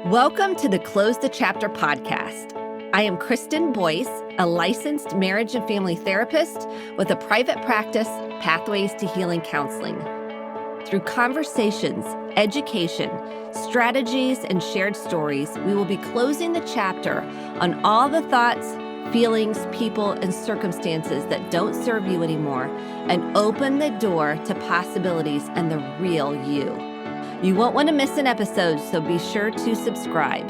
Welcome to the Close the Chapter podcast. I am Kristen Boyce, a licensed marriage and family therapist with a private practice, Pathways to Healing Counseling. Through conversations, education, strategies, and shared stories, we will be closing the chapter on all the thoughts, feelings, people, and circumstances that don't serve you anymore and open the door to possibilities and the real you. You won't want to miss an episode, so be sure to subscribe.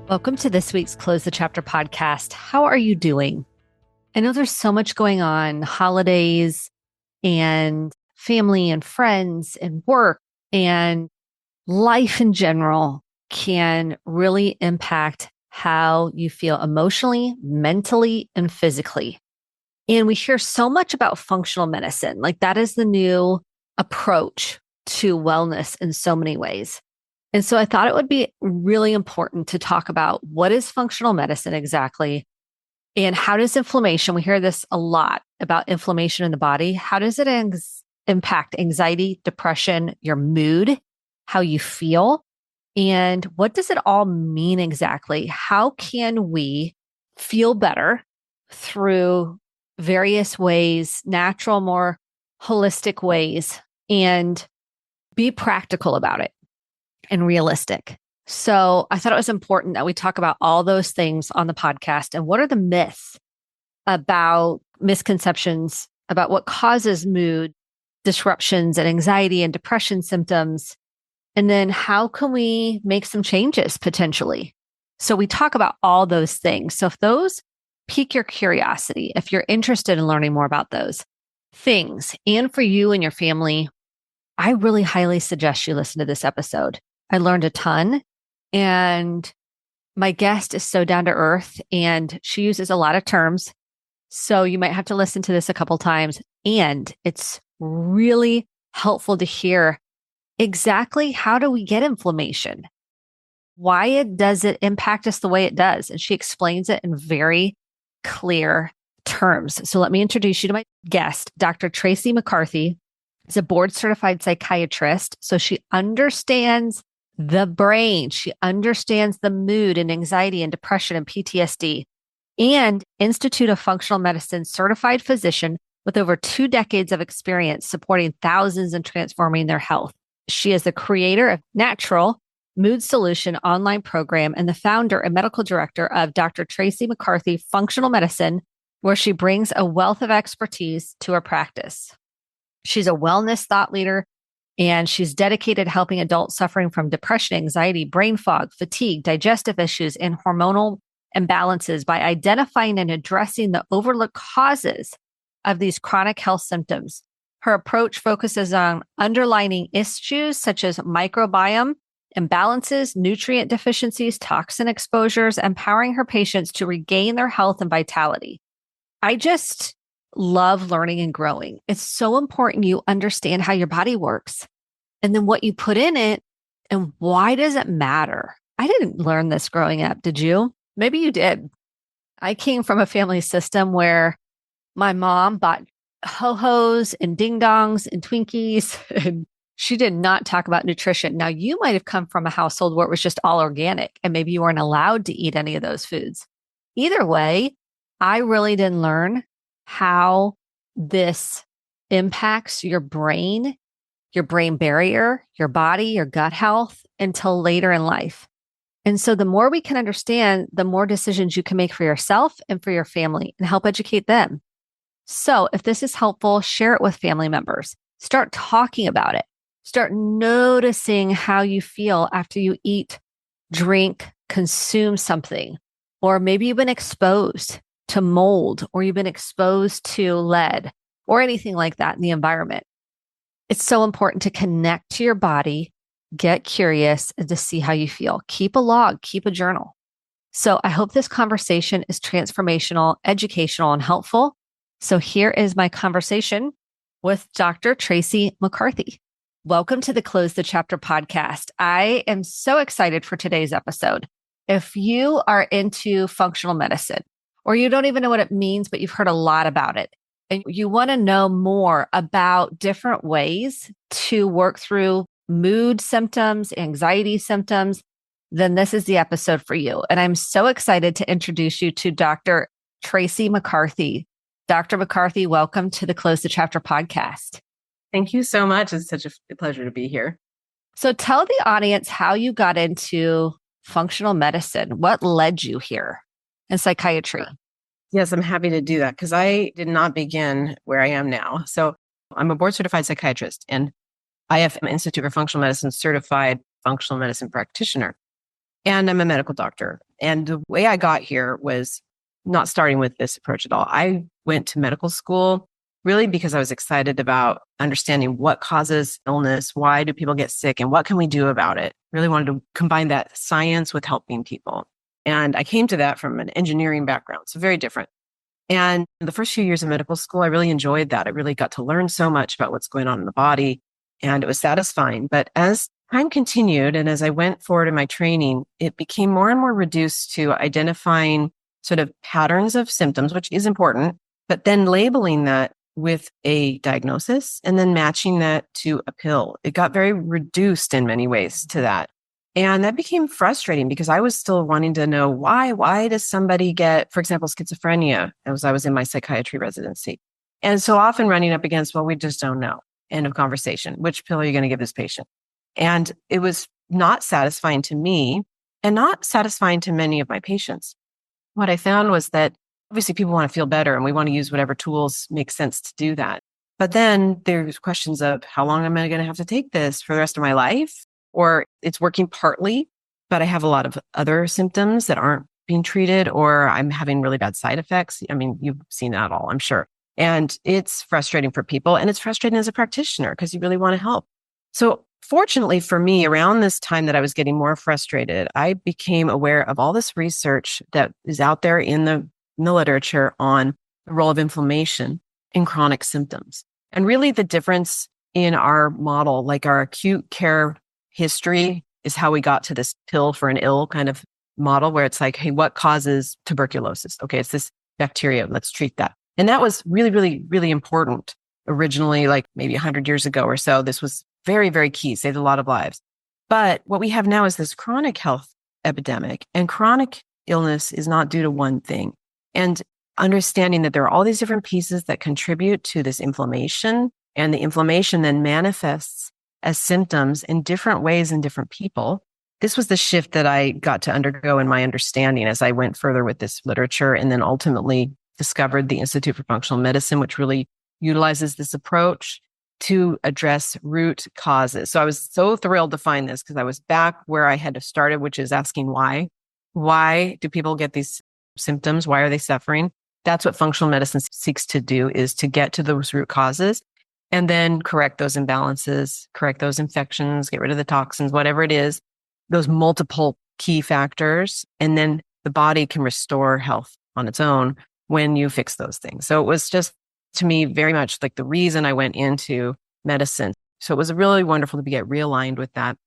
Welcome to this week's Close the Chapter podcast. How are you doing? I know there's so much going on, holidays and family and friends and work and life in general can really impact how you feel emotionally, mentally, and physically. And we hear so much about functional medicine, like that is the new approach to wellness in so many ways. And so I thought it would be really important to talk about what is functional medicine exactly and how does inflammation, we hear this a lot about inflammation in the body, how does it impact anxiety, depression, your mood, how you feel, and what does it all mean exactly? How can we feel better through various ways, natural, more holistic ways, and be practical about it and realistic. So I thought it was important that we talk about all those things on the podcast and what are the myths about misconceptions about what causes mood disruptions and anxiety and depression symptoms. And then how can we make some changes potentially? So we talk about all those things. So if those pique your curiosity, if you're interested in learning more about those things and for you and your family, I really highly suggest you listen to this episode. I learned a ton and my guest is so down to earth and she uses a lot of terms. So you might have to listen to this a couple times and it's really helpful to hear exactly how do we get inflammation? Why does it impact us the way it does? And she explains it in very clear terms. So let me introduce you to my guest, Dr. Tracy McCarthy. Is a board certified psychiatrist. So she understands the brain. She understands the mood and anxiety and depression and PTSD, and Institute of Functional Medicine certified physician with over 2 decades of experience supporting thousands and transforming their health. She is the creator of Natural Mood Solution online program and the founder and medical director of Dr. Tracy McCarthy Functional Medicine, where she brings a wealth of expertise to her practice. She's a wellness thought leader, and she's dedicated to helping adults suffering from depression, anxiety, brain fog, fatigue, digestive issues, and hormonal imbalances by identifying and addressing the overlooked causes of these chronic health symptoms. Her approach focuses on underlying issues such as microbiome imbalances, nutrient deficiencies, toxin exposures, empowering her patients to regain their health and vitality. I just love learning and growing. It's so important you understand how your body works and then what you put in it and why does it matter? I didn't learn this growing up. Did you? Maybe you did. I came from a family system where my mom bought ho-hos and ding-dongs and Twinkies, and she did not talk about nutrition. Now, you might have come from a household where it was just all organic and maybe you weren't allowed to eat any of those foods. Either way, I really didn't learn how this impacts your brain barrier, your body, your gut health until later in life. And so the more we can understand, the more decisions you can make for yourself and for your family and help educate them. So if this is helpful, share it with family members. Start talking about it. Start noticing how you feel after you eat, drink, consume something, or maybe you've been exposed to mold, or you've been exposed to lead or anything like that in the environment. It's so important to connect to your body, get curious, and to see how you feel. Keep a log, keep a journal. So I hope this conversation is transformational, educational, and helpful. So here is my conversation with Dr. Tracy McCarthy. Welcome to the Close the Chapter podcast. I am so excited for today's episode. If you are into functional medicine, or you don't even know what it means, but you've heard a lot about it, and you want to know more about different ways to work through mood symptoms, anxiety symptoms, then this is the episode for you. And I'm so excited to introduce you to Dr. Tracy McCarthy. Dr. McCarthy, welcome to the Close the Chapter podcast. Thank you so much. It's such a pleasure to be here. So tell the audience how you got into functional medicine. What led you here in psychiatry? Yes, I'm happy to do that because I did not begin where I am now. So I'm a board certified psychiatrist and I have an Institute for Functional Medicine certified functional medicine practitioner. And I'm a medical doctor. And the way I got here was not starting with this approach at all. I went to medical school really because I was excited about understanding what causes illness, why do people get sick, and what can we do about it? Really wanted to combine that science with helping people. And I came to that from an engineering background, so very different. And the first few years of medical school, I really enjoyed that. I really got to learn so much about what's going on in the body, and it was satisfying. But as time continued and as I went forward in my training, it became more and more reduced to identifying sort of patterns of symptoms, which is important, but then labeling that with a diagnosis and then matching that to a pill. It got very reduced in many ways to that. And that became frustrating because I was still wanting to know why does somebody get, for example, schizophrenia as I was in my psychiatry residency. And so often running up against, well, we just don't know. End of conversation. Which pill are you going to give this patient? And it was not satisfying to me and not satisfying to many of my patients. What I found was that obviously people want to feel better and we want to use whatever tools make sense to do that. But then there's questions of how long am I going to have to take this for the rest of my life? Or it's working partly, but I have a lot of other symptoms that aren't being treated, or I'm having really bad side effects. I mean, you've seen that all, I'm sure. And it's frustrating for people and it's frustrating as a practitioner because you really want to help. So fortunately for me, around this time that I was getting more frustrated, I became aware of all this research that is out there in the literature on the role of inflammation in chronic symptoms. And really the difference in our model, like our acute care history is how we got to this pill for an ill kind of model where it's like, hey, what causes tuberculosis? Okay, it's this bacteria. Let's treat that. And that was really, really, really important originally, like maybe 100 years ago or so. This was very, very key, saved a lot of lives. But what we have now is this chronic health epidemic, and chronic illness is not due to one thing. And understanding that there are all these different pieces that contribute to this inflammation, and the inflammation then manifests as symptoms in different ways in different people. This was the shift that I got to undergo in my understanding as I went further with this literature and then ultimately discovered the Institute for Functional Medicine, which really utilizes this approach to address root causes. So I was so thrilled to find this because I was back where I had started, which is asking why. Why do people get these symptoms? Why are they suffering? That's what functional medicine seeks to do, is to get to those root causes and then correct those imbalances, correct those infections, get rid of the toxins, whatever it is, those multiple key factors. And then the body can restore health on its own when you fix those things. So it was just, to me, very much like the reason I went into medicine. So it was really wonderful to get realigned with that.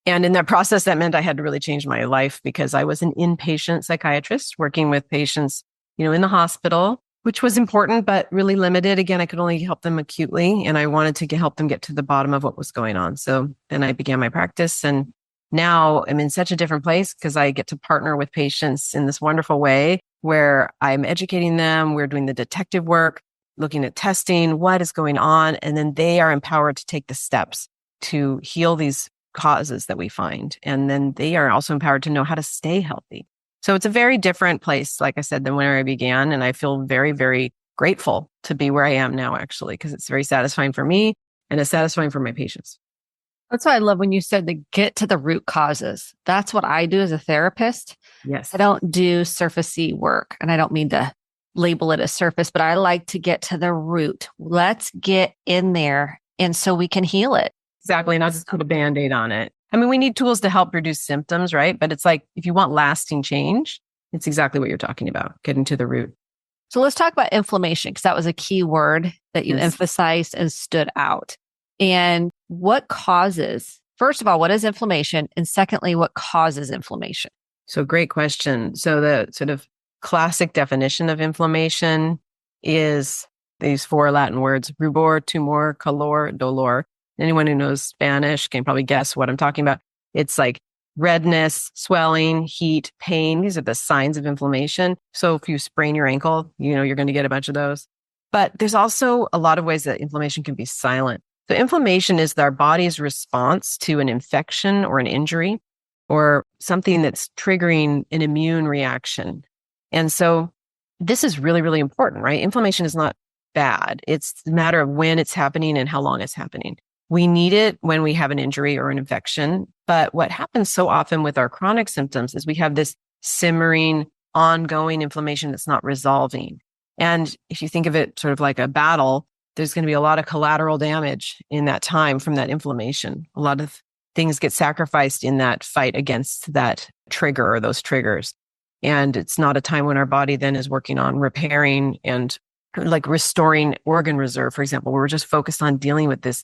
And in that process, that meant I had to really change my life because I was an inpatient psychiatrist working with patients, in the hospital, which was important, but really limited. Again, I could only help them acutely, and I wanted to help them get to the bottom of what was going on. So then I began my practice, and now I'm in such a different place because I get to partner with patients in this wonderful way where I'm educating them. We're doing the detective work, looking at testing, what is going on, and then they are empowered to take the steps to heal these causes that we find. And then they are also empowered to know how to stay healthy. So it's a very different place, like I said, than where I began. And I feel very, very grateful to be where I am now, actually, because it's very satisfying for me and it's satisfying for my patients. That's why I love when you said to get to the root causes. That's what I do as a therapist. Yes. I don't do surfacey work, and I don't mean to label it as surface, but I like to get to the root. Let's get in there, and so we can heal it. Exactly. Not just put a Band-Aid on it. I mean, we need tools to help reduce symptoms, right? But it's like, if you want lasting change, it's exactly what you're talking about, getting to the root. So let's talk about inflammation, because that was a key word that you emphasized and stood out. And what causes, first of all, what is inflammation? And secondly, what causes inflammation? So great question. So the sort of classic definition of inflammation is these four Latin words: rubor, tumor, calor, dolor. Anyone who knows Spanish can probably guess what I'm talking about. It's like redness, swelling, heat, pain. These are the signs of inflammation. So if you sprain your ankle, you're going to get a bunch of those. But there's also a lot of ways that inflammation can be silent. So inflammation is our body's response to an infection or an injury or something that's triggering an immune reaction. And so this is really, really important, right? Inflammation is not bad. It's a matter of when it's happening and how long it's happening. We need it when we have an injury or an infection. But what happens so often with our chronic symptoms is we have this simmering, ongoing inflammation that's not resolving. And if you think of it sort of like a battle, there's going to be a lot of collateral damage in that time from that inflammation. A lot of things get sacrificed in that fight against that trigger or those triggers. And it's not a time when our body then is working on repairing and like restoring organ reserve, for example, where we're just focused on dealing with this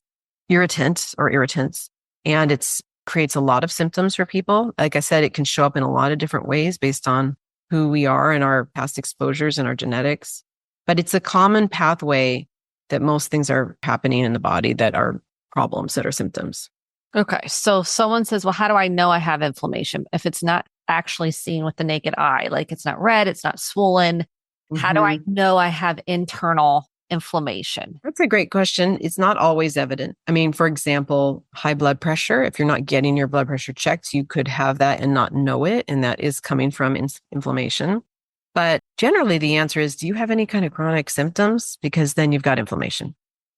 irritant or irritants. And it creates a lot of symptoms for people. Like I said, it can show up in a lot of different ways based on who we are and our past exposures and our genetics. But it's a common pathway that most things are happening in the body that are problems, that are symptoms. Okay. So if someone says, well, how do I know I have inflammation? If it's not actually seen with the naked eye, like it's not red, it's not swollen. How do I know I have internal inflammation? That's a great question. It's not always evident. I mean, for example, high blood pressure, if you're not getting your blood pressure checked, you could have that and not know it. And that is coming from inflammation. But generally, the answer is, do you have any kind of chronic symptoms? Because then you've got inflammation.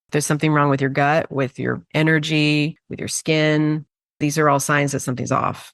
If there's something wrong with your gut, with your energy, with your skin, these are all signs that something's off.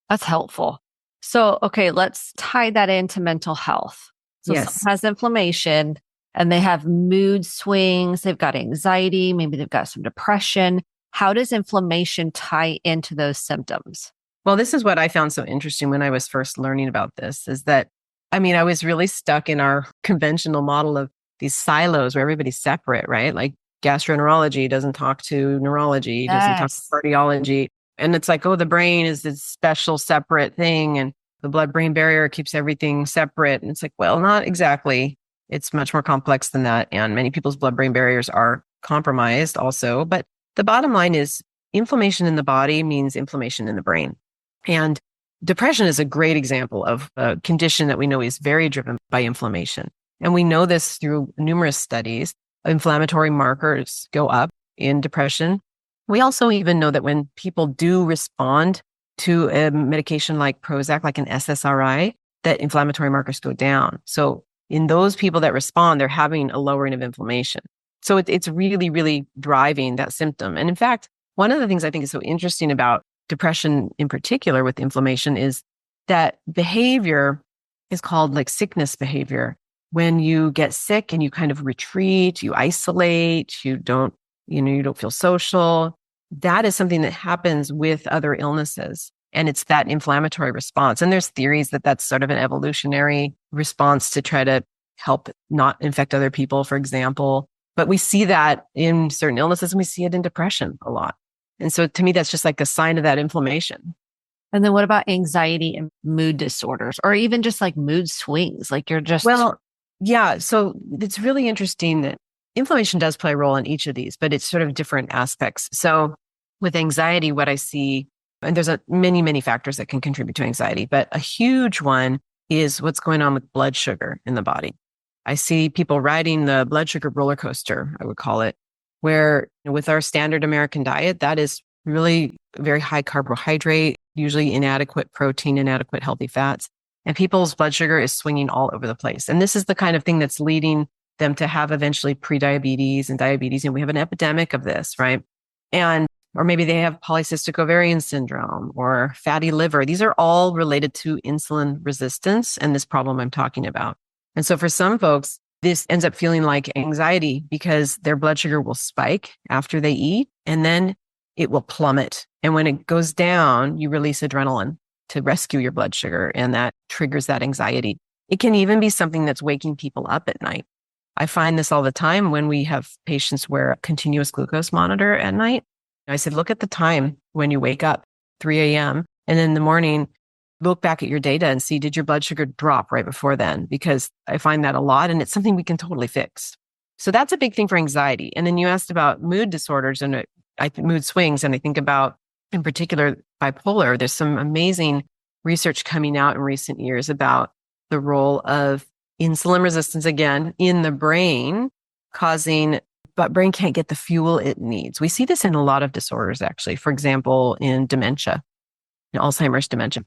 That's helpful. So, okay, let's tie that into mental health. So Yes. someone has inflammation and they have mood swings, they've got anxiety, maybe they've got some depression. How does inflammation tie into those symptoms? Well, this is what I found so interesting when I was first learning about this, is that, I was really stuck in our conventional model of these silos where everybody's separate, right? Like gastroenterology doesn't talk to neurology, doesn't talk to cardiology. And it's like, oh, the brain is this special separate thing. And the blood-brain barrier keeps everything separate. And it's like, well, not exactly. It's much more complex than that. And many people's blood-brain barriers are compromised also. But the bottom line is inflammation in the body means inflammation in the brain. And depression is a great example of a condition that we know is very driven by inflammation. And we know this through numerous studies. Inflammatory markers go up in depression. We also even know that when people do respond to a medication like Prozac, like an SSRI, that inflammatory markers go down. So in those people that respond, they're having a lowering of inflammation. So it's really, really driving that symptom. And in fact, one of the things I think is so interesting about depression in particular with inflammation is that behavior is called like sickness behavior. When you get sick and you kind of retreat, you isolate, you don't feel social. That is something that happens with other illnesses. And it's that inflammatory response. And there's theories that that's sort of an evolutionary response to try to help not infect other people, for example. But we see that in certain illnesses and we see it in depression a lot. And so to me, that's just like a sign of that inflammation. And then what about anxiety and mood disorders, or even just like mood swings? Like you're just... Well, yeah. So it's really interesting that inflammation does play a role in each of these, but it's sort of different aspects. So with anxiety, what I see, and there's many, many factors that can contribute to anxiety, but a huge one is what's going on with blood sugar in the body. I see people riding the blood sugar roller coaster, I would call it, where with our standard American diet, that is really very high carbohydrate, usually inadequate protein, inadequate healthy fats. And people's blood sugar is swinging all over the place. And this is the kind of thing that's leading them to have eventually prediabetes and diabetes. And we have an epidemic of this, right? Or maybe they have polycystic ovarian syndrome or fatty liver. These are all related to insulin resistance and this problem I'm talking about. And so for some folks, this ends up feeling like anxiety because their blood sugar will spike after they eat and then it will plummet. And when it goes down, you release adrenaline to rescue your blood sugar, and that triggers that anxiety. It can even be something that's waking people up at night. I find this all the time when we have patients wear a continuous glucose monitor at night. I said, look at the time when you wake up, 3 a.m. And in the morning, look back at your data and see, did your blood sugar drop right before then? Because I find that a lot and it's something we can totally fix. So that's a big thing for anxiety. And then you asked about mood disorders. And mood swings, and I think about, in particular, bipolar. There's some amazing research coming out in recent years about the role of insulin resistance, again, in the brain, but brain can't get the fuel it needs. We see this in a lot of disorders, actually. For example, in dementia, in Alzheimer's dementia.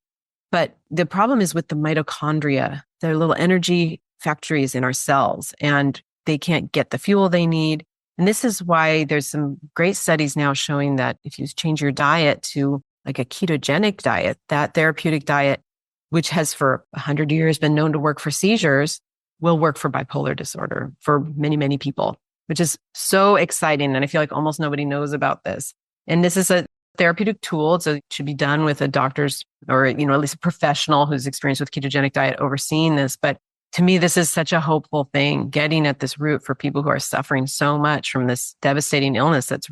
But the problem is with the mitochondria. They're little energy factories in our cells, and they can't get the fuel they need. And this is why there's some great studies now showing that if you change your diet to like a ketogenic diet, that therapeutic diet, which has for 100 years been known to work for seizures, will work for bipolar disorder for many, many people, which is so exciting. And I feel like almost nobody knows about this. And this is a therapeutic tool. So it should be done with a doctor's or, at least a professional who's experienced with ketogenic diet overseeing this. But to me, this is such a hopeful thing, getting at this root for people who are suffering so much from this devastating illness that's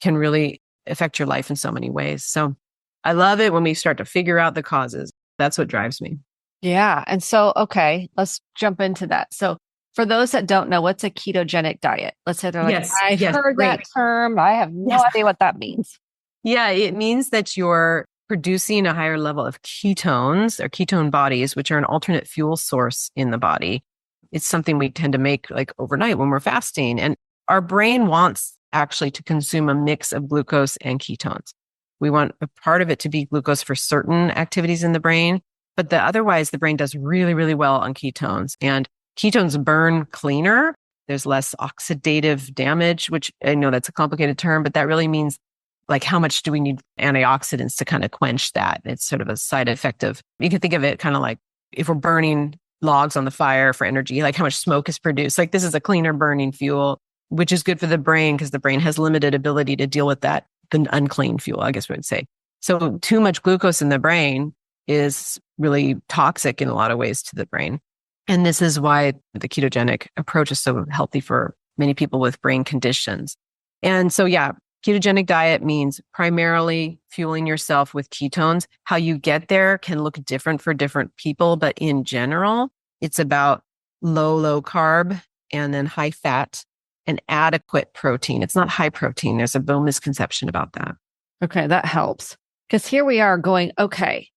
can really affect your life in so many ways. So I love it when we start to figure out the causes. That's what drives me. Yeah. And so, okay, let's jump into that. So for those that don't know, what's a ketogenic diet? Let's say they're like, I've heard that term. I have no idea what that means. Yeah, it means that you're producing a higher level of ketones or ketone bodies, which are an alternate fuel source in the body. It's something we tend to make like overnight when we're fasting. And our brain wants actually to consume a mix of glucose and ketones. We want a part of it to be glucose for certain activities in the brain, but otherwise the brain does really, really well on ketones. And ketones burn cleaner. There's less oxidative damage, which I know that's a complicated term, but that really means like how much do we need antioxidants to kind of quench that? It's sort of a side effect of, you can think of it kind of like if we're burning logs on the fire for energy, like how much smoke is produced. Like this is a cleaner burning fuel, which is good for the brain because the brain has limited ability to deal with that, the unclean fuel, I guess we would say. So too much glucose in the brain is really toxic in a lot of ways to the brain. And this is why the ketogenic approach is so healthy for many people with brain conditions. And so, yeah, ketogenic diet means primarily fueling yourself with ketones. How you get there can look different for different people, but in general, it's about low carb and then high fat and adequate protein. It's not high protein. There's a real misconception about that. Okay, that helps. Because here we are going, okay,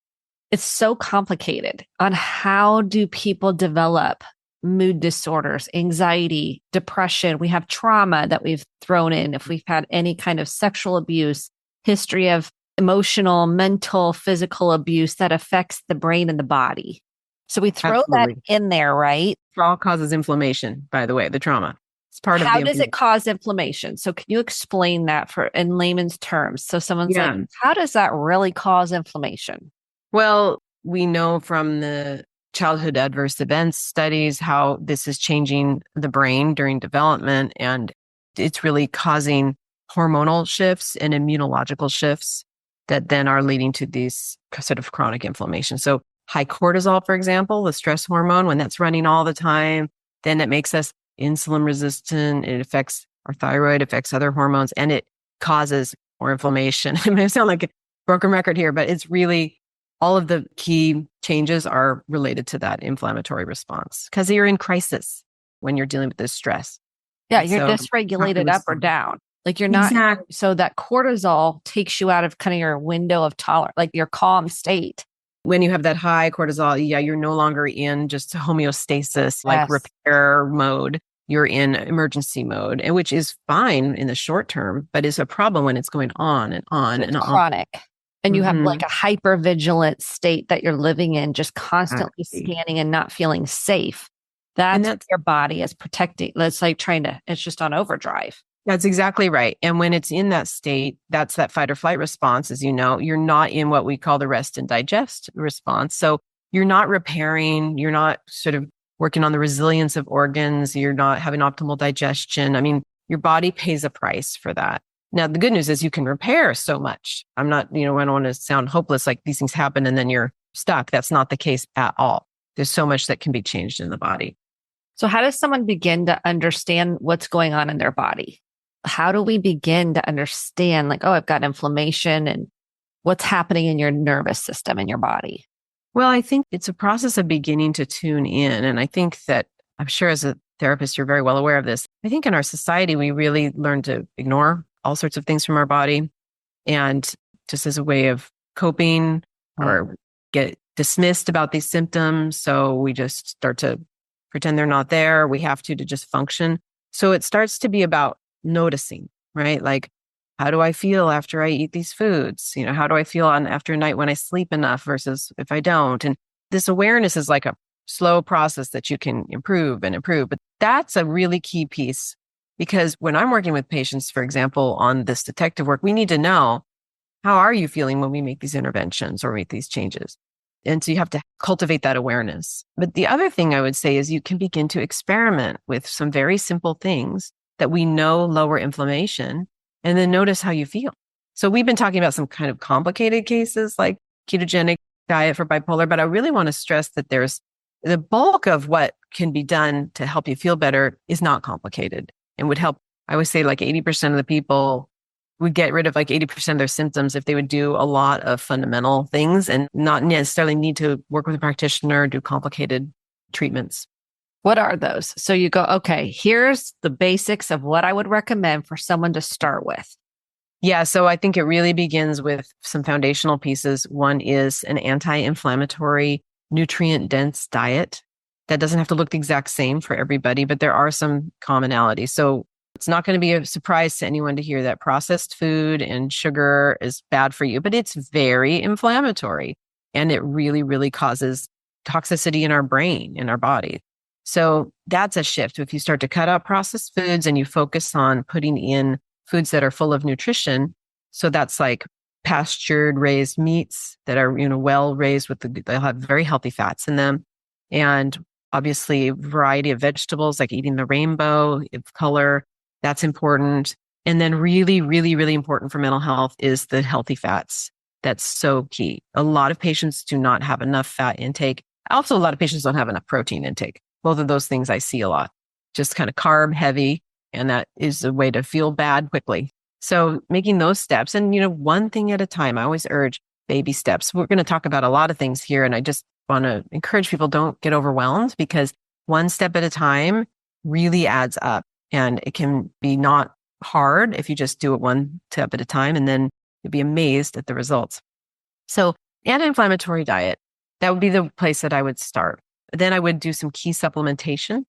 it's so complicated on how do people develop mood disorders, anxiety, depression. We have trauma that we've thrown in. If we've had any kind of sexual abuse, history of emotional, mental, physical abuse that affects the brain and the body. So we throw that in there, right? It all causes inflammation, by the way, the trauma. It's part of How does it cause inflammation? So can you explain that in layman's terms? So someone's like, how does that really cause inflammation? Well, we know from the childhood adverse events studies how this is changing the brain during development, and it's really causing hormonal shifts and immunological shifts that then are leading to these sort of chronic inflammation. So high cortisol, for example, the stress hormone, when that's running all the time, then it makes us insulin resistant. It affects our thyroid, affects other hormones, and it causes more inflammation. It may sound like a broken record here, but it's really all of the key changes are related to that inflammatory response because you're in crisis when you're dealing with this stress. Yeah, you're dysregulated up or down. Like you're not. Exactly. So that cortisol takes you out of kind of your window of tolerance, like your calm state. When you have that high cortisol, you're no longer in just homeostasis, like repair mode. You're in emergency mode, and which is fine in the short term, but is a problem when it's going on and on and on. Chronic. And you have like a hypervigilant state that you're living in, just constantly scanning and not feeling safe. That's your body is protecting. It's like it's just on overdrive. That's exactly right. And when it's in that state, that's that fight or flight response, as you know, you're not in what we call the rest and digest response. So you're not repairing, you're not sort of working on the resilience of organs, you're not having optimal digestion. I mean, your body pays a price for that. Now, the good news is you can repair so much. I'm not, I don't want to sound hopeless, like these things happen and then you're stuck. That's not the case at all. There's so much that can be changed in the body. So how does someone begin to understand what's going on in their body? How do we begin to understand like, oh, I've got inflammation and what's happening in your nervous system in your body? Well, I think it's a process of beginning to tune in. And I think that I'm sure as a therapist, you're very well aware of this. I think in our society, we really learn to ignore all sorts of things from our body. And just as a way of coping or get dismissed about these symptoms. So we just start to pretend they're not there. We have to just function. So it starts to be about noticing, right? Like, how do I feel after I eat these foods? How do I feel after a night when I sleep enough versus if I don't? And this awareness is like a slow process that you can improve and improve. But that's a really key piece, because when I'm working with patients, for example, on this detective work, we need to know, how are you feeling when we make these interventions or make these changes? And so you have to cultivate that awareness. But the other thing I would say is you can begin to experiment with some very simple things that we know lower inflammation, and then notice how you feel. So we've been talking about some kind of complicated cases like ketogenic diet for bipolar, but I really want to stress that there's the bulk of what can be done to help you feel better is not complicated and would help. I would say like 80% of the people would get rid of like 80% of their symptoms if they would do a lot of fundamental things and not necessarily need to work with a practitioner, do complicated treatments. What are those? So you go, okay, here's the basics of what I would recommend for someone to start with. Yeah, so I think it really begins with some foundational pieces. One is an anti-inflammatory, nutrient-dense diet. That doesn't have to look the exact same for everybody, but there are some commonalities. So it's not going to be a surprise to anyone to hear that processed food and sugar is bad for you, but it's very inflammatory, and it really, really causes toxicity in our brain, in our body. So that's a shift. If you start to cut out processed foods and you focus on putting in foods that are full of nutrition. So that's like pastured raised meats that are, well raised they'll have very healthy fats in them. And obviously a variety of vegetables, like eating the rainbow of color, that's important. And then really, really, really important for mental health is the healthy fats. That's so key. A lot of patients do not have enough fat intake. Also, a lot of patients don't have enough protein intake. Both of those things I see a lot, just kind of carb heavy. And that is a way to feel bad quickly. So making those steps and, one thing at a time, I always urge baby steps. We're going to talk about a lot of things here. And I just want to encourage people, don't get overwhelmed, because one step at a time really adds up. And it can be not hard if you just do it one step at a time, and then you'll be amazed at the results. So anti-inflammatory diet, that would be the place that I would start. Then I would do some key supplementation.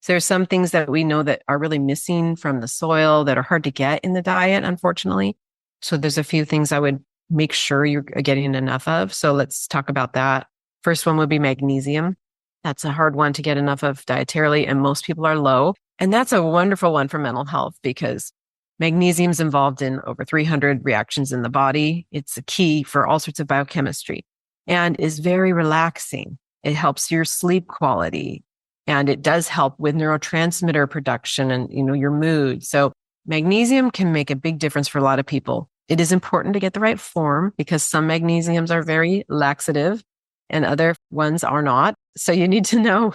So there's some things that we know that are really missing from the soil that are hard to get in the diet, unfortunately. So there's a few things I would make sure you're getting enough of. So let's talk about that. First one would be magnesium. That's a hard one to get enough of dietarily, and most people are low. And that's a wonderful one for mental health, because magnesium is involved in over 300 reactions in the body. It's a key for all sorts of biochemistry and is very relaxing. It helps your sleep quality, and it does help with neurotransmitter production and, your mood. So magnesium can make a big difference for a lot of people. It is important to get the right form, because some magnesiums are very laxative and other ones are not. So you need to know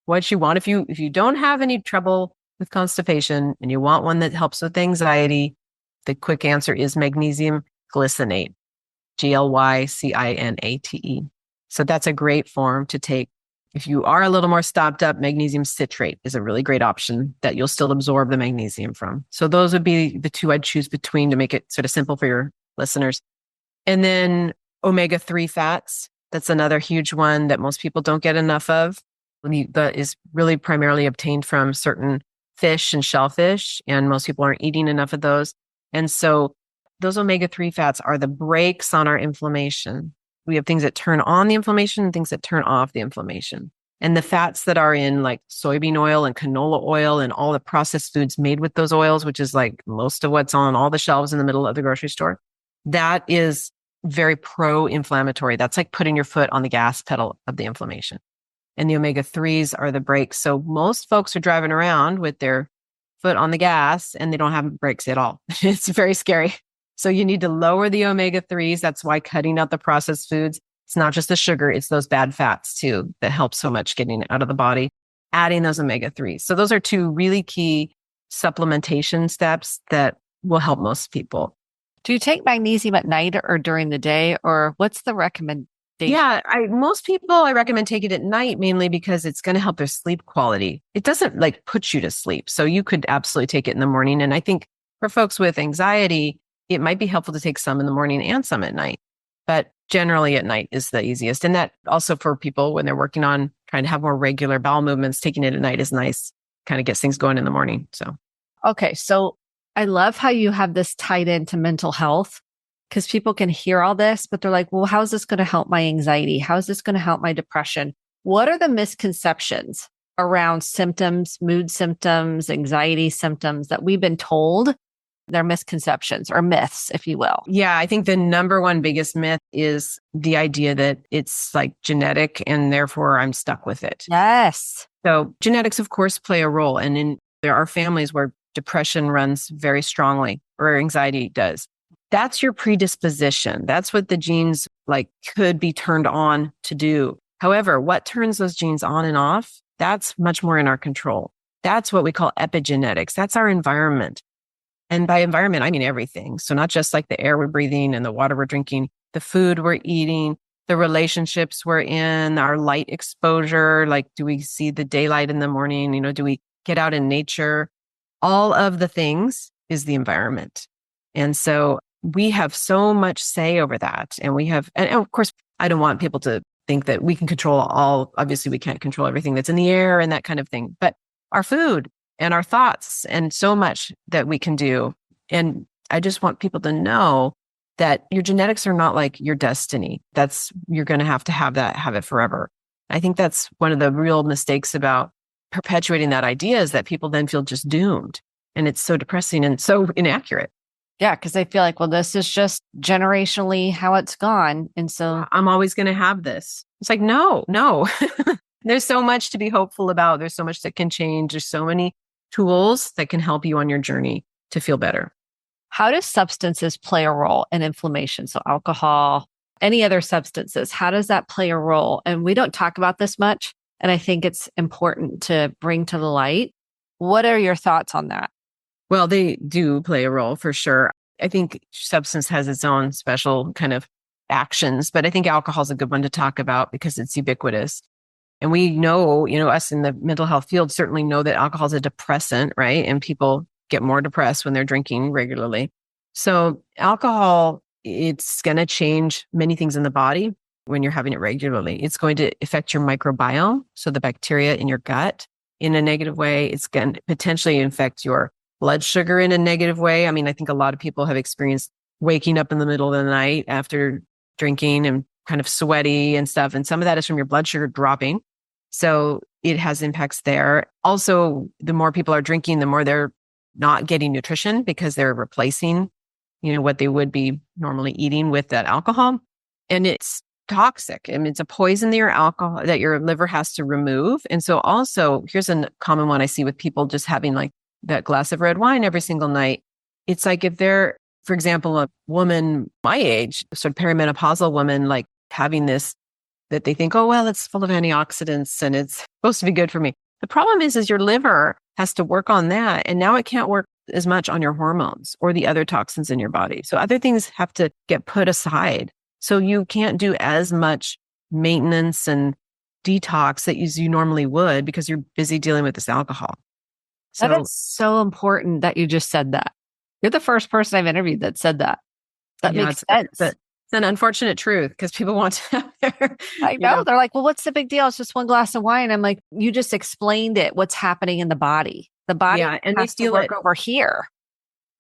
what you want. If you don't have any trouble with constipation and you want one that helps with anxiety, the quick answer is magnesium glycinate, glycinate. So that's a great form to take. If you are a little more stopped up, magnesium citrate is a really great option that you'll still absorb the magnesium from. So those would be the two I'd choose between to make it sort of simple for your listeners. And then omega-3 fats. That's another huge one that most people don't get enough of. That is really primarily obtained from certain fish and shellfish, and most people aren't eating enough of those. And so those omega-3 fats are the brakes on our inflammation. We have things that turn on the inflammation and things that turn off the inflammation. And the fats that are in like soybean oil and canola oil and all the processed foods made with those oils, which is like most of what's on all the shelves in the middle of the grocery store, that is very pro-inflammatory. That's like putting your foot on the gas pedal of the inflammation. And the omega-3s are the brakes. So most folks are driving around with their foot on the gas and they don't have brakes at all. It's very scary. So you need to lower the omega-3s. That's why cutting out the processed foods, it's not just the sugar, it's those bad fats too that help so much getting it out of the body, adding those omega-3s. So those are two really key supplementation steps that will help most people. Do you take magnesium at night or during the day, or what's the recommendation? Yeah, most people, I recommend taking it at night, mainly because it's going to help their sleep quality. It doesn't like put you to sleep. So you could absolutely take it in the morning. And I think For folks with anxiety, it might be helpful to take some in the morning and some at night, but generally at night is the easiest. And that also for people when they're working on trying to have more regular bowel movements, taking it at night is nice, kind of gets things going in the morning. So, Okay. So I love how you have this tied into mental health because people can hear all this, but they're like, well, how is this going to help my anxiety? How is this going to help my depression? What are the misconceptions around symptoms, mood symptoms, anxiety symptoms that we've been told? They're misconceptions or myths, if you will. yeah, I think the number one biggest myth is the idea that it's like genetic and therefore I'm stuck with it. Yes. So genetics, of course, play a role. And there are families where depression runs very strongly or anxiety does. That's your predisposition. That's what the genes like could be turned on to do. However, what turns those genes on and off, that's much more in our control. That's what we call epigenetics. That's our environment. And by environment, I mean everything. So not just like the air we're breathing and the water we're drinking, the food we're eating, the relationships we're in, our light exposure. Like, do we see the daylight in the morning? Do we get out in nature? All of the things is the environment. And so we have so much say over that. And of course, I don't want people to think that we can control all. Obviously, we can't control everything that's in the air and that kind of thing, but our food and our thoughts and so much that we can do. And I just want people to know that your genetics are not like your destiny. You're going to have it forever. I think that's one of the real mistakes about perpetuating that idea is that people then feel just doomed. And it's so depressing and so inaccurate. Yeah. Cause I feel like, well, this is just generationally how it's gone. And so I'm always going to have this. It's like, no. There's so much to be hopeful about. There's so much that can change. There's so many tools that can help you on your journey to feel better. how do substances play a role in inflammation? So alcohol, any other substances, how does that play a role? And we don't talk about this much. And I think it's important to bring to the light. What are your thoughts on that? Well, they do play a role for sure. I think substance has its own special kind of actions, but I think alcohol is a good one to talk about because it's ubiquitous. And we know, us in the mental health field certainly know that alcohol is a depressant, right? And people get more depressed when they're drinking regularly. So alcohol, it's going to change many things in the body when you're having it regularly. It's going to affect your microbiome, so the bacteria in your gut in a negative way. It's going to potentially affect your blood sugar in a negative way. I mean, I think a lot of people have experienced waking up in the middle of the night after drinking and kind of sweaty and stuff. And some of that is from your blood sugar dropping. So it has impacts there. Also, the more people are drinking, the more they're not getting nutrition because they're replacing, what they would be normally eating with that alcohol. And it's toxic. I mean, it's a poison that your liver has to remove. And so also, here's a common one I see with people just having like that glass of red wine every single night. It's like if they're, for example, a woman my age, sort of perimenopausal woman, like having this that they think, oh, well, it's full of antioxidants and it's supposed to be good for me. The problem is your liver has to work on that. And now it can't work as much on your hormones or the other toxins in your body. So other things have to get put aside. So you can't do as much maintenance and detox that you normally would because you're busy dealing with this alcohol. So That is so important that you just said that. You're the first person I've interviewed that said that. That makes sense. It's an unfortunate truth because people want to have their, I know. They're like, well, what's the big deal? It's just one glass of wine. I'm like, you just explained it. What's happening in the body? The body and has to work over here.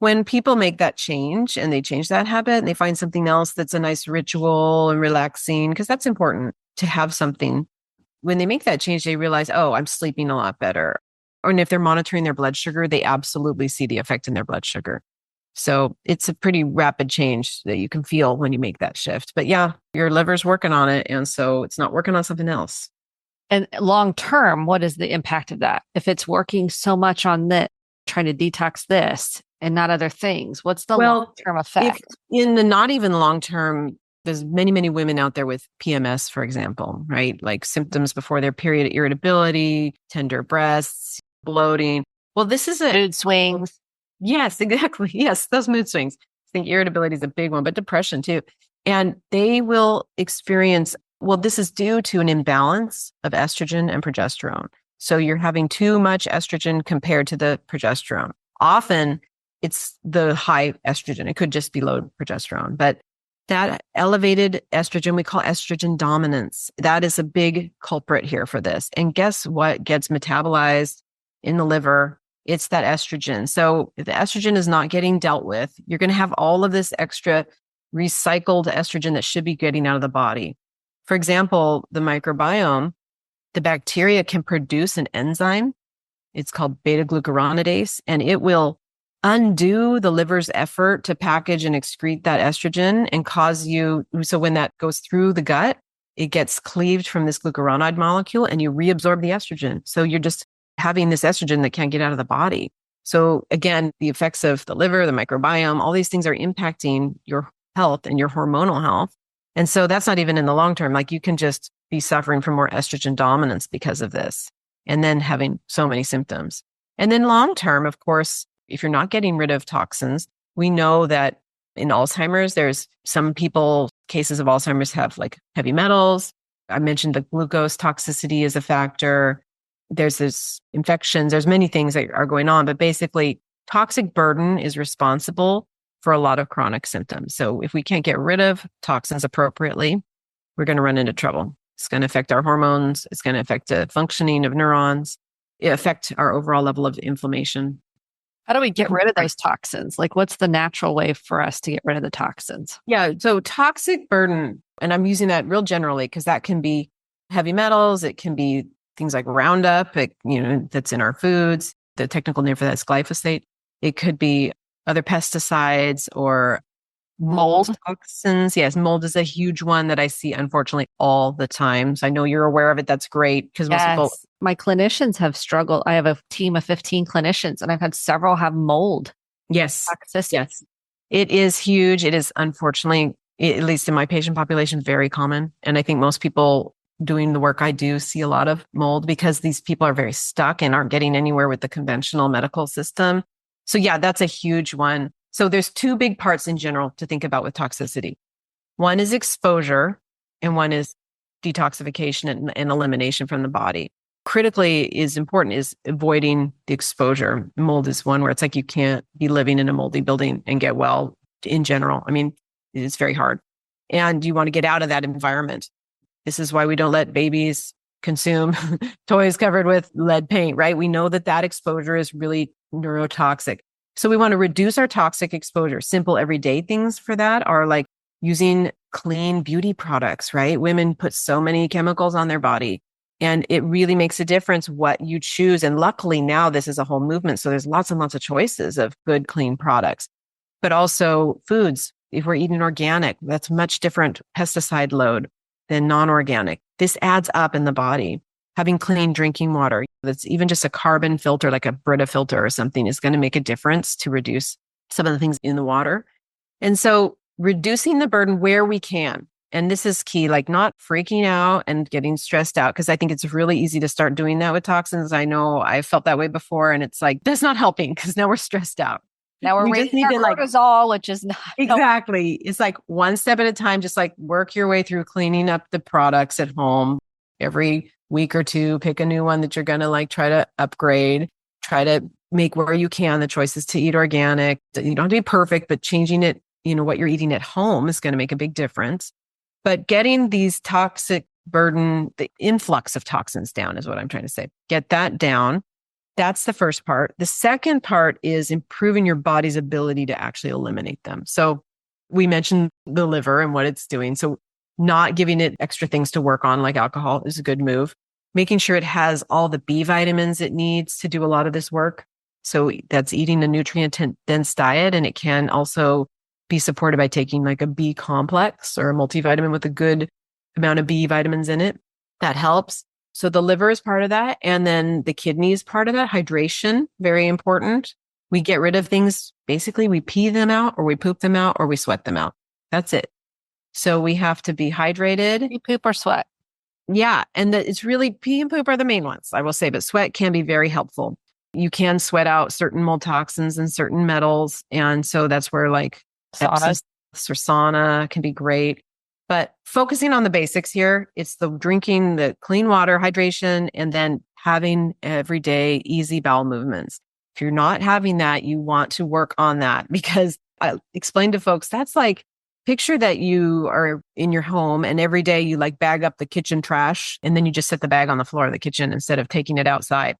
When people make that change and they change that habit and they find something else that's a nice ritual and relaxing, because that's important to have something. When they make that change, they realize, oh, I'm sleeping a lot better. And if they're monitoring their blood sugar, they absolutely see the effect in their blood sugar. So it's a pretty rapid change that you can feel when you make that shift. But yeah, your liver's working on it. And so it's not working on something else. And long term, what is the impact of that? If it's working so much on that, trying to detox this and not other things, what's the long-term effect? In the not even long term, there's many, many women out there with PMS, for example, right? Like symptoms before their period, irritability, tender breasts, bloating. Well, this is mood swings. Yes, exactly. Yes, those mood swings. I think irritability is a big one, but depression too. And they will experience, this is due to an imbalance of estrogen and progesterone. So you're having too much estrogen compared to the progesterone. Often it's the high estrogen. It could just be low progesterone, but that elevated estrogen, we call estrogen dominance. That is a big culprit here for this. And guess what gets metabolized in the liver? It's that estrogen. So if the estrogen is not getting dealt with, you're going to have all of this extra recycled estrogen that should be getting out of the body. For example, the microbiome, the bacteria can produce an enzyme. It's called beta-glucuronidase, and it will undo the liver's effort to package and excrete that estrogen and cause you. So when that goes through the gut, it gets cleaved from this glucuronide molecule and you reabsorb the estrogen. So you're just having this estrogen that can't get out of the body. So again, the effects of the liver, the microbiome, all these things are impacting your health and your hormonal health. And so that's not even in the long term. Like you can just be suffering from more estrogen dominance because of this and then having so many symptoms. And then long term, of course, if you're not getting rid of toxins, we know that in Alzheimer's, there's some people, cases of Alzheimer's have like heavy metals. I mentioned the glucose toxicity is a factor. There's this infections. There's many things that are going on, but basically toxic burden is responsible for a lot of chronic symptoms. So if we can't get rid of toxins appropriately, we're going to run into trouble. It's going to affect our hormones. It's going to affect the functioning of neurons. It affect our overall level of inflammation. How do we get rid of those toxins? Like, what's the natural way for us to get rid of the toxins? Yeah. So toxic burden, and I'm using that real generally because that can be heavy metals. It can be things like Roundup, that's in our foods. The technical name for that is glyphosate. It could be other pesticides or mold toxins. Yes, mold is a huge one that I see, unfortunately, all the time. So I know you're aware of it. That's great because most people. My clinicians have struggled. I have a team of 15 clinicians, and I've had several have mold. Yes. Toxicity. Yes. It is huge. It is, unfortunately, at least in my patient population, very common. And I think most people doing the work I do see a lot of mold because these people are very stuck and aren't getting anywhere with the conventional medical system. So yeah, that's a huge one. So there's two big parts in general to think about with toxicity. One is exposure and one is detoxification and elimination from the body. Critically is important is avoiding the exposure. Mold is one where it's like you can't be living in a moldy building and get well in general. I mean, it's very hard. And you want to get out of that environment. This is why we don't let babies consume toys covered with lead paint, right? We know that exposure is really neurotoxic. So we want to reduce our toxic exposure. Simple everyday things for that are like using clean beauty products, right? Women put so many chemicals on their body and it really makes a difference what you choose. And luckily now this is a whole movement. So there's lots and lots of choices of good, clean products, but also foods. If we're eating organic, that's much different pesticide load than non-organic. This adds up in the body. Having clean drinking water, that's even just a carbon filter, like a Brita filter or something, is going to make a difference to reduce some of the things in the water. And so reducing the burden where we can. And this is key, like not freaking out and getting stressed out, because I think it's really easy to start doing that with toxins. I know I felt that way before, and it's like, that's not helping because now we're stressed out. Now we're raising our cortisol, which is not exactly. It's like one step at a time, just like work your way through cleaning up the products at home every week or two. Pick a new one that you're going to like try to upgrade, try to make where you can the choices to eat organic. You don't have to be perfect, but changing it, what you're eating at home is going to make a big difference. But getting these toxic burden, the influx of toxins down is what I'm trying to say. Get that down. That's the first part. The second part is improving your body's ability to actually eliminate them. So we mentioned the liver and what it's doing. So not giving it extra things to work on, like alcohol, is a good move. Making sure it has all the B vitamins it needs to do a lot of this work. So that's eating a nutrient-dense diet. And it can also be supported by taking like a B complex or a multivitamin with a good amount of B vitamins in it. That helps. So the liver is part of that. And then the kidney is part of that. Hydration, very important. We get rid of things. Basically, we pee them out or we poop them out or we sweat them out. That's it. So we have to be hydrated. You poop or sweat. Yeah. And it's really pee and poop are the main ones, I will say, but sweat can be very helpful. You can sweat out certain mold toxins and certain metals. And so that's where like sauna or sauna can be great. But focusing on the basics here, it's the drinking the clean water, hydration, and then having everyday easy bowel movements. If you're not having that, you want to work on that, because I explain to folks, that's like, picture that you are in your home and every day you like bag up the kitchen trash and then you just set the bag on the floor of the kitchen instead of taking it outside.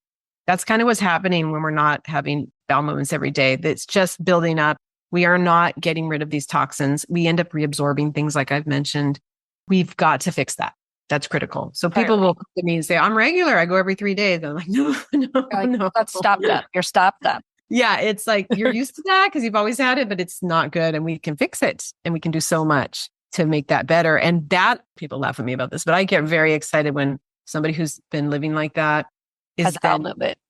That's kind of what's happening when we're not having bowel movements every day. That's just building up. We are not getting rid of these toxins. We end up reabsorbing things like I've mentioned. We've got to fix that. That's critical. So people will come to me and say, I'm regular. I go every 3 days. I'm like, no, no. That's stopped up. You're stopped up. Yeah, it's like you're used to that because you've always had it, but it's not good. And we can fix it. And we can do so much to make that better. And that, people laugh at me about this, but I get very excited when somebody who's been living like that is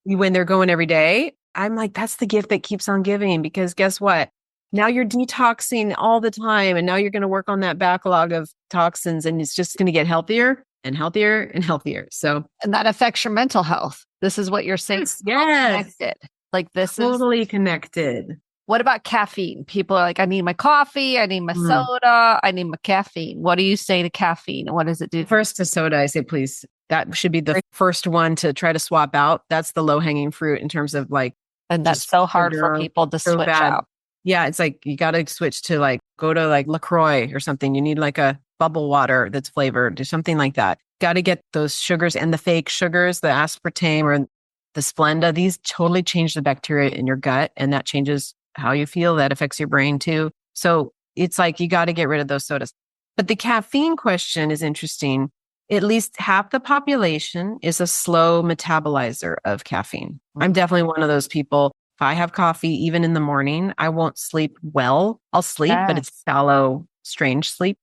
when they're going every day. I'm like, that's the gift that keeps on giving, because guess what? Now you're detoxing all the time. And now you're going to work on that backlog of toxins, and it's just going to get healthier and healthier and healthier. So, and that affects your mental health. This is what you're saying. Yes. Connected. Like this totally is connected. What about caffeine? People are like, I need my coffee. I need my soda. I need my caffeine. What do you say to caffeine? What does it do? First to soda, I say, please, that should be the first one to try to swap out. That's the low hanging fruit in terms of like, and that's so hard for people to switch out. Yeah. It's like, you got to switch to like, go to like LaCroix or something. You need like a bubble water that's flavored or something like that. Got to get those sugars and the fake sugars, the aspartame or the Splenda. These totally change the bacteria in your gut, and that changes how you feel. That affects your brain too. So it's like, you got to get rid of those sodas. But the caffeine question is interesting. At least half the population is a slow metabolizer of caffeine. I'm definitely one of those people. If I have coffee, even in the morning, I won't sleep well. I'll sleep, but it's shallow, strange sleep.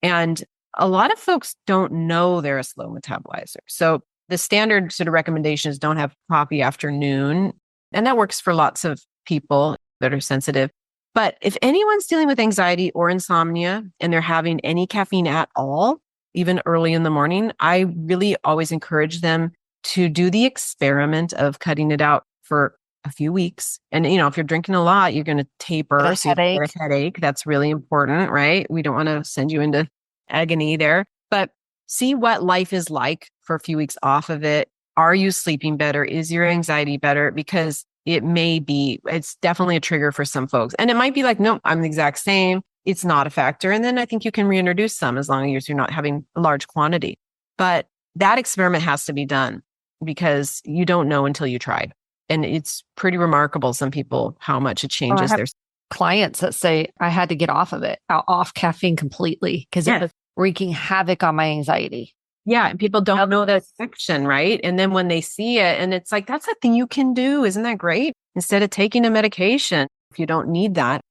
And a lot of folks don't know they're a slow metabolizer. So the standard sort of recommendation is don't have coffee after noon. And that works for lots of people that are sensitive. But if anyone's dealing with anxiety or insomnia and they're having any caffeine at all, even early in the morning, I really always encourage them to do the experiment of cutting it out for a few weeks. And, if you're drinking a lot, you're going to taper. So you get a headache. That's really important, right? We don't want to send you into agony there. But see what life is like for a few weeks off of it. Are you sleeping better? Is your anxiety better? Because it's definitely a trigger for some folks. And it might be like, no, I'm the exact same. It's not a factor. And then I think you can reintroduce some as long as you're not having a large quantity. But that experiment has to be done because you don't know until you tried. And it's pretty remarkable, some people, how much it changes their clients that say, I had to get off of it, off caffeine completely because it was wreaking havoc on my anxiety. Yeah. And people don't know that section, right? And then when they see it, and it's like, that's a thing you can do. Isn't that great? Instead of taking a medication, if you don't need that,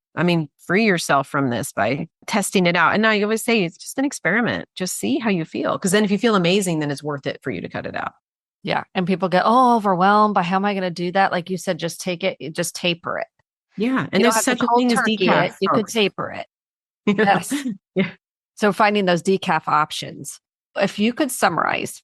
free yourself from this by testing it out. And I always say, it's just an experiment. Just see how you feel. Because then if you feel amazing, then it's worth it for you to cut it out. Yeah. And people get overwhelmed by how am I going to do that? Like you said, just take it, just taper it. Yeah. And there's such a thing as decaf. You could taper it. Yes. Yeah. So finding those decaf options. If you could summarize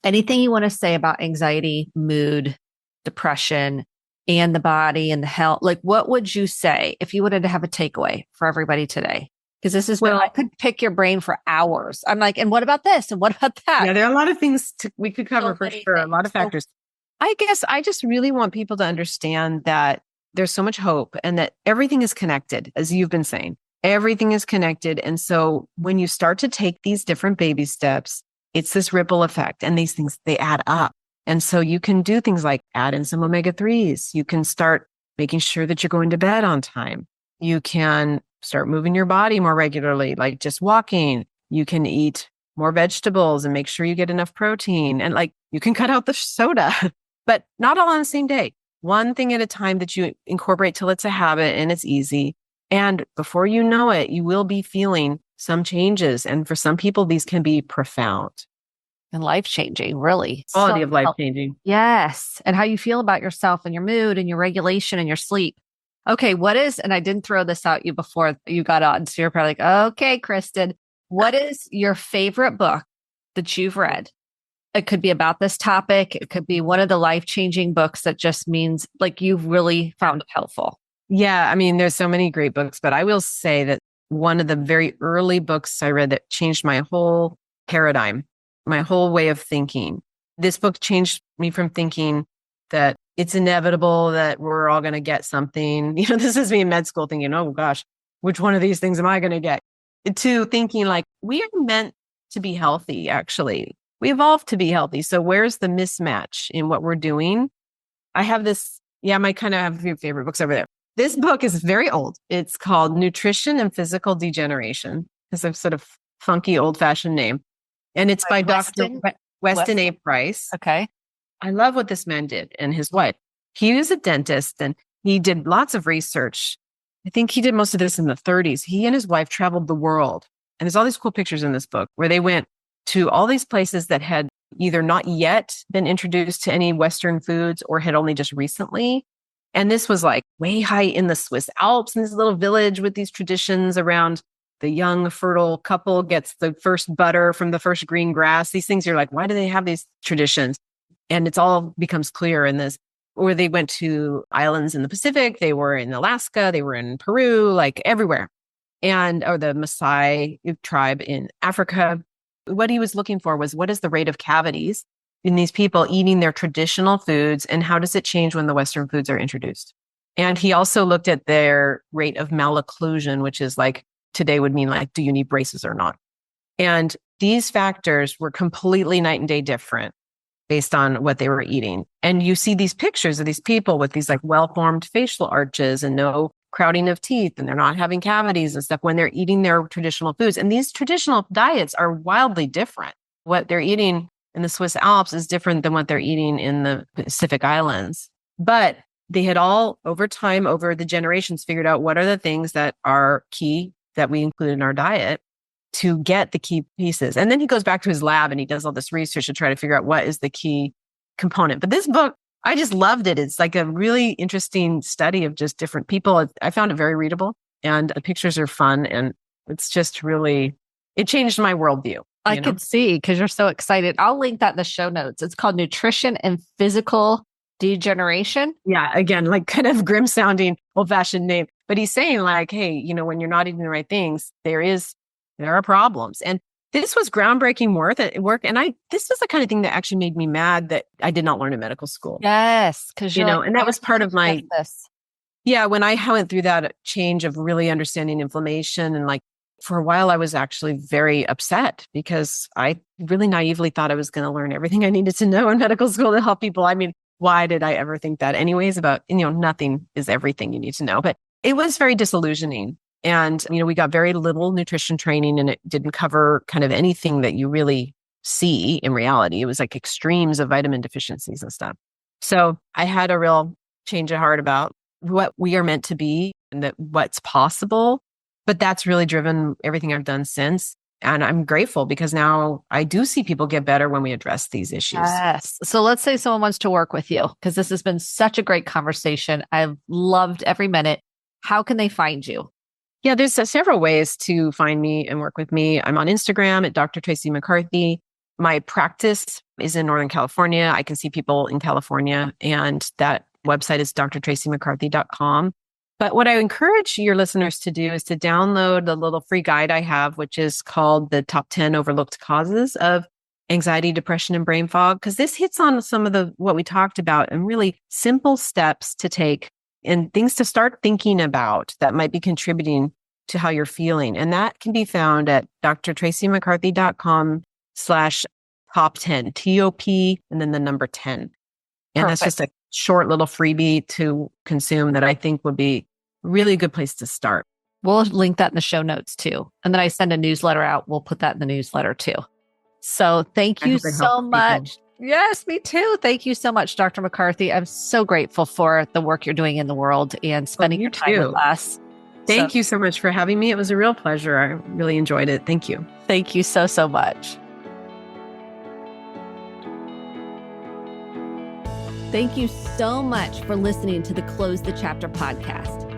anything you want to say about anxiety, mood, depression, and the body and the health, like what would you say if you wanted to have a takeaway for everybody today? Because this is I could pick your brain for hours. I'm like, and what about this? And what about that? Yeah, there are a lot of things we could cover for sure. A lot of factors. I guess I just really want people to understand that there's so much hope and that everything is connected, as you've been saying. Everything is connected. And so when you start to take these different baby steps, it's this ripple effect, and these things, they add up. And so you can do things like add in some omega-3s. You can start making sure that you're going to bed on time. You can start moving your body more regularly, like just walking. You can eat more vegetables and make sure you get enough protein. And like you can cut out the soda, but not all on the same day. One thing at a time that you incorporate till it's a habit and it's easy. And before you know it, you will be feeling some changes. And for some people, these can be profound. And life-changing, really. Quality of life-changing. Yes. And how you feel about yourself and your mood and your regulation and your sleep. Okay, and I didn't throw this out you before you got on, so you're probably like, okay, Kristen, what is your favorite book that you've read? It could be about this topic. It could be one of the life-changing books that just means like you've really found it helpful. Yeah, there's so many great books, but I will say that one of the very early books I read that changed my whole paradigm, my whole way of thinking. This book changed me from thinking that it's inevitable that we're all going to get something. This is me in med school thinking, oh gosh, which one of these things am I going to get? To thinking like we are meant to be healthy, actually. We evolved to be healthy. So where's the mismatch in what we're doing? I have this, I might kind of have a few favorite books over there. This book is very old. It's called Nutrition and Physical Degeneration. It's a sort of funky, old-fashioned name. And it's by Dr. Weston A. Price. Okay. I love what this man did and his wife. He was a dentist and he did lots of research. I think he did most of this in the 30s. He and his wife traveled the world. And there's all these cool pictures in this book where they went to all these places that had either not yet been introduced to any Western foods or had only just recently. And this was like way high in the Swiss Alps in this little village with these traditions around the young fertile couple gets the first butter from the first green grass. These things you're like, why do they have these traditions? And it's all becomes clear in this. Or they went to islands in the Pacific. They were in Alaska. They were in Peru, like everywhere. Or the Maasai tribe in Africa. What he was looking for was what is the rate of cavities in these people eating their traditional foods and how does it change when the Western foods are introduced? And he also looked at their rate of malocclusion, which is like today would mean like, do you need braces or not? And these factors were completely night and day different based on what they were eating. And you see these pictures of these people with these like well-formed facial arches and no crowding of teeth, and they're not having cavities and stuff when they're eating their traditional foods. And these traditional diets are wildly different. What they're eating in the Swiss Alps is different than what they're eating in the Pacific Islands. But they had all, over time, over the generations, figured out what are the things that are key that we include in our diet to get the key pieces. And then he goes back to his lab and he does all this research to try to figure out what is the key component. But this book, I just loved it. It's like a really interesting study of just different people. I found it very readable and the pictures are fun. And it's just really, it changed my worldview. I could see because you're so excited. I'll link that in the show notes. It's called Nutrition and Physical Degeneration. Yeah. Again, like kind of grim sounding old fashioned name, but he's saying like, hey, when you're not eating the right things, there are problems. And this was groundbreaking work. And this was the kind of thing that actually made me mad that I did not learn in medical school. Yes. Because, and that was part of my, when I went through that change of really understanding inflammation. And like for a while, I was actually very upset because I really naively thought I was going to learn everything I needed to know in medical school to help people. I mean, why did I ever think that anyways about, nothing is everything you need to know, but it was very disillusioning. And, we got very little nutrition training and it didn't cover kind of anything that you really see in reality. It was like extremes of vitamin deficiencies and stuff. So I had a real change of heart about what we are meant to be and that what's possible. But that's really driven everything I've done since. And I'm grateful because now I do see people get better when we address these issues. Yes. So let's say someone wants to work with you because this has been such a great conversation. I've loved every minute. How can they find you? Yeah, there's several ways to find me and work with me. I'm on Instagram at Dr. Tracy McCarthy. My practice is in Northern California. I can see people in California, and that website is drtracymccarthy.com. But what I encourage your listeners to do is to download the little free guide I have, which is called the Top 10 Overlooked Causes of Anxiety, Depression, and Brain Fog, because this hits on some of what we talked about and really simple steps to take and things to start thinking about that might be contributing to how you're feeling. And that can be found at drtracymccarthy.com/top10, TOP, and then the number 10. And Perfect. That's just a short little freebie to consume that I think would be really a good place to start. We'll link that in the show notes too. And then I send a newsletter out. We'll put that in the newsletter too. So thank you so much. People. Yes, me too. Thank you so much, Dr. McCarthy. I'm so grateful for the work you're doing in the world and spending your time with us. Thank you so much for having me. It was a real pleasure. I really enjoyed it. Thank you. Thank you so, so much. Thank you so much for listening to the Close the Chapter podcast.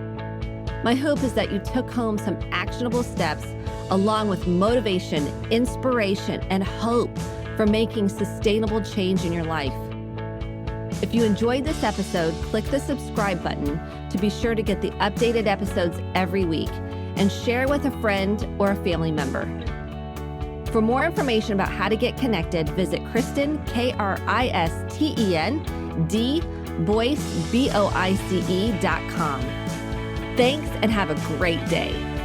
My hope is that you took home some actionable steps along with motivation, inspiration, and hope for making sustainable change in your life. If you enjoyed this episode, click the subscribe button to be sure to get the updated episodes every week and share with a friend or a family member. For more information about how to get connected, visit Kristen, KristenD boice.com. Thanks and have a great day.